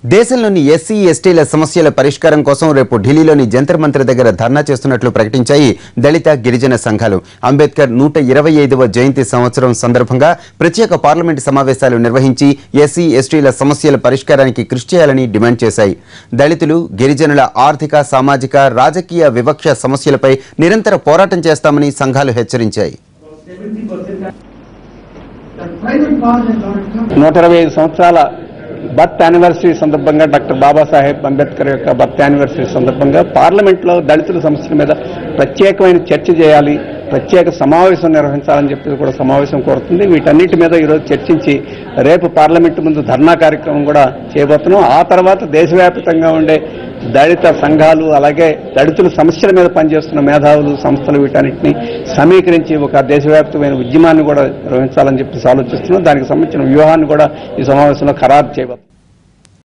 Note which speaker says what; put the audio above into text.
Speaker 1: దేశంలోని ఎస్సీ ఎస్టీల సమస్యల పరిష్కారం కోసం రేపు ఢిల్లీలోని జంతర్ మంతర్ దగ్గర ధర్నా చేస్తున్నట్లు ప్రకటించాయి దళిత గిరిజన సంఘాలు. అంబేద్కర్ 125వ జయంతి సంవత్సరం సందర్భంగా ప్రత్యేక పార్లమెంటు సమావేశాలు నిర్వహించి ఎస్సీ ఎస్టీల సమస్యల పరిష్కారానికి కృషి చేయాలని డిమాండ్ చేశాయి. దళితులు, గిరిజనుల ఆర్థిక, సామాజిక, రాజకీయ వివక్ష సమస్యలపై నిరంతర పోరాటం చేస్తామని సంఘాలు హెచ్చరించాయి.
Speaker 2: 125 సంవత్సరాల బర్త్ యానివర్సరీ సందర్భంగా డాక్టర్ బాబాసాహెబ్ అంబేద్కర్ యొక్క బర్త్ యానివర్సరీ సందర్భంగా పార్లమెంట్లో దళితుల సమస్యల మీద ప్రత్యేకమైన చర్చ చేయాలి, ప్రత్యేక సమావేశం నిర్వహించాలని చెప్పి కూడా సమావేశం కోరుతుంది. వీటన్నిటి మీద ఈరోజు చర్చించి రేపు పార్లమెంటు ముందు ధర్నా కార్యక్రమం కూడా చేయబోతున్నాం. ఆ తర్వాత దేశవ్యాప్తంగా ఉండే దళిత సంఘాలు, అలాగే దళితుల సమస్యల మీద పనిచేస్తున్న మేధావులు, సంస్థలు వీటన్నిటిని సమీకరించి ఒక దేశవ్యాప్తమైన ఉద్యమాన్ని కూడా నిర్వహించాలని చెప్పి ఆలోచిస్తున్నాం. దానికి సంబంధించిన వ్యూహాన్ని కూడా ఈ సమావేశంలో ఖరారు చేయబోతున్నాం.